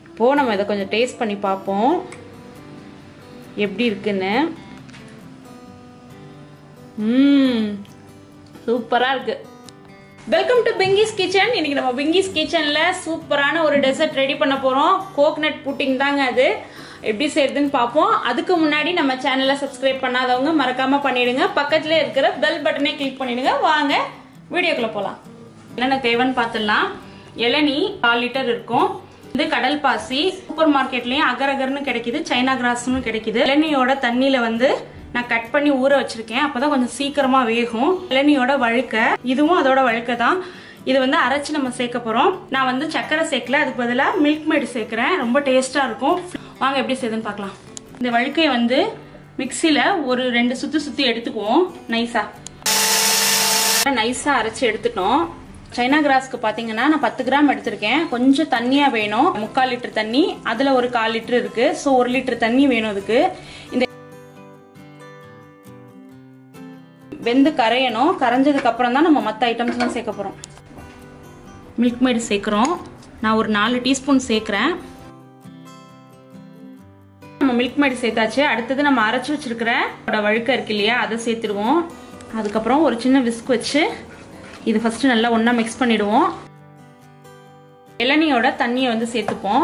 இப்போ நம்ம இத கொஞ்சம் டேஸ்ட் பண்ணி பாப்போம் எப்படி இருக்குன்னு சூப்பரா இருக்கு வெல்கம் டு Bingiz கிச்சன் இன்னைக்கு நம்ம Bingiz கிச்சன்ல சூப்பரான ஒரு டெசர்ட் ரெடி பண்ண போறோம் கோகனட் புட்டிங் தாங்க அது எப்படி செய்யறதுன்னு பாப்போம் அதுக்கு முன்னாடி நம்ம சேனலை சப்ஸ்கிரைப் பண்ணாதவங்க மறக்காம பண்ணிடுங்க பக்கத்துல இருக்கிற பெல் பட்டனை கிளிக் பண்ணிடுங்க வாங்க வீடியோக்குள்ள போலாம் என்னென்ன தேவைன்னு பார்த்துடலாம் இளநீ 1/4 லிட்டர் இருக்கும் இது கடல் பாசி சூப்பர் மார்க்கெட்லயும் அகர்-அகர்னு கிடைக்குது சைனா கிராஸ்னு கிடைக்குது இளநியோட தண்ணியில வந்து நான் கட் பண்ணி ஊற வச்சிருக்கேன் அப்பதான் கொஞ்சம் சீக்கிரமா வேகும் இளநியோட வழுக்க இதுவும் அதோட வழுக்க தான் இது வந்து அரைச்சு நம்ம சேர்க்க போறோம் நான் வந்து சக்கரை சேர்க்கல அதுக்கு பதிலா மில்க் மேட் சேர்க்கிறேன் ரொம்ப டேஸ்டா இருக்கும் வாங்க எப்படி செய்யுதுன்னு பார்க்கலாம் இந்த வழுக்கையை வந்து மிக்சில ஒரு 2 சுத்தி எடுத்துக்குவோம் நைஸா அரைச்சு எடுத்துட்டோம் சைனா கிராஸ்க்கு பாத்தீங்கன்னா நான் 10 கிராம் எடுத்திருக்கேன் கொஞ்சம் தண்ணியா வேணும் 3/4 லிட்டர் தண்ணி அதுல ஒரு 1/4 லிட்டர் இருக்கு சோ 1 லிட்டர் தண்ணி வேணும் அதுக்கு இந்த வெந்து கரையணும் கரைஞ்சதுக்கு அப்புறம் தான் நம்ம மத்த ஐட்டம்ஸ் எல்லாம் சேர்க்க போறோம் மில்க் மேட் சேர்க்கிறோம் நான் ஒரு 4 டீஸ்பூன் சேர்க்கிறேன் நம்ம மில்க் மேட் சேர்த்தாச்சு அடுத்தது நம்ம அரைச்சு வச்சிருக்கிற வழுக்க இருக்கு இல்லையா அதை சேர்த்துடுவோம் அதுக்கப்புறம் ஒரு சின்ன விஸ்க் வச்சு இது ஃபர்ஸ்ட் நல்லா ஒண்ணா மிக்ஸ் பண்ணிடுவோம் இளநியோட தண்ணியை வந்து சேர்த்துப்போம்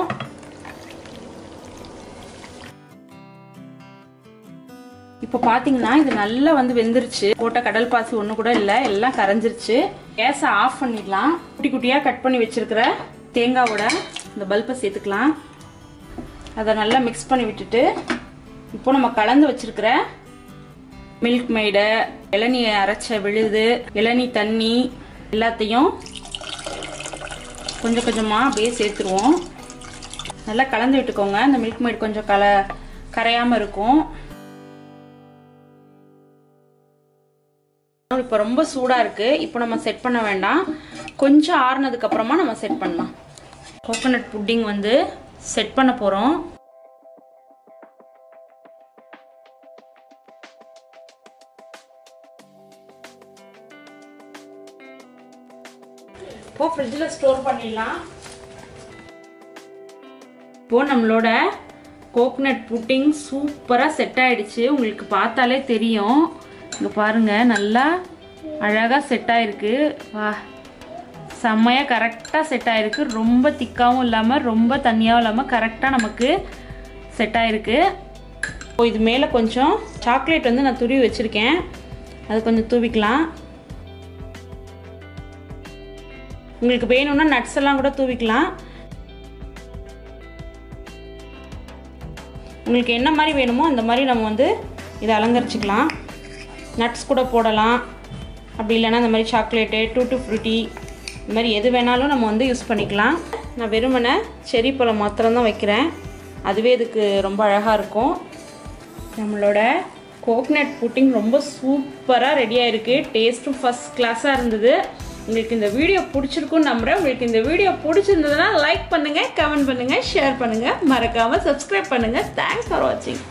இப்போ பாத்தீங்கன்னா இது நல்லா வந்து வெந்துருச்சு போட்ட கடல் பாசி ஒண்ணு கூட இல்ல எல்லாம் கரைஞ்சிருச்சு கேஸை ஆஃப் பண்ணிடலாம் குட்டி குட்டியா கட் பண்ணி வச்சிருக்கிற தேங்காவோட இந்த பல்பை சேர்த்துக்கலாம் அதை நல்லா மிக்ஸ் பண்ணி விட்டுட்டு இப்போ நம்ம கலந்து வச்சிருக்கிற மில்க் மேடு இளநீ அரைச்ச விழுது இளநீ தண்ணி எல்லாத்தையும் கொஞ்சம் கொஞ்சமா அப்படியே சேர்த்துருவோம் நல்லா கலந்து விட்டுக்கோங்க இந்த மில்க் மேட் கொஞ்சம் கரையாம இருக்கும் இப்போ ரொம்ப சூடா இருக்கு இப்போ நம்ம செட் பண்ண வேண்டாம் கொஞ்சம் ஆறுனதுக்கு அப்புறமா நம்ம செட் பண்ணலாம் கோகனட் புட்டிங் வந்து செட் பண்ண போறோம் இப்போ ஃப்ரிட்ஜ்ல ஸ்டோர் பண்ணிடலாம் இப்போ நம்மளோட கோகனட் புட்டிங் சூப்பரா செட் ஆயிடுச்சு உங்களுக்கு பார்த்தாலே தெரியும் இங்க பாருங்க நல்லா அழகா செட் ஆயிருக்கு வா செம்மையா கரெக்டா செட் ஆயிருக்கு ரொம்ப திக்காவும் இல்லாம ரொம்ப தண்ணியாவும் இல்லாம கரெக்டா நமக்கு செட் ஆயிருக்கு இப்போ இது மேல கொஞ்சம் சாக்லேட் வந்து நான் துருவி வச்சிருக்கேன் அது கொஞ்சம் தூவிக்கலாம் உங்களுக்கு வேணும்னா நட்ஸ் எல்லாம் கூட தூவிக்கலாம் உங்களுக்கு என்ன மாதிரி வேணுமோ அந்த மாதிரி நம்ம வந்து இதை அலங்கரிச்சுக்கலாம் நட்ஸ் கூட போடலாம் அப்படி இல்லைன்னா இந்த மாதிரி சாக்லேட்டு டூட்டி ஃப்ரூட்டி இந்த மாதிரி எது வேணாலும் நம்ம வந்து யூஸ் பண்ணிக்கலாம் நான் வெறுமனே செரி பழம் மாத்திரம் தான் வைக்கிறேன் அதுவே இதுக்கு ரொம்ப அழகாக இருக்கும் நம்மளோட கோகனட் புட்டிங் ரொம்ப சூப்பராக ரெடியாக இருக்குது டேஸ்ட்டும் ஃபர்ஸ்ட் கிளாஸாக இருந்தது உங்களுக்கு இந்த வீடியோ பிடிச்சிருக்குன்னு நம்புறேன் உங்களுக்கு இந்த வீடியோ பிடிச்சிருந்ததுன்னா லைக் பண்ணுங்க கமெண்ட் பண்ணுங்க ஷேர் பண்ணுங்க மறக்காம சப்ஸ்கிரைப் பண்ணுங்க தேங்க்ஸ் ஃபார் வாட்சிங்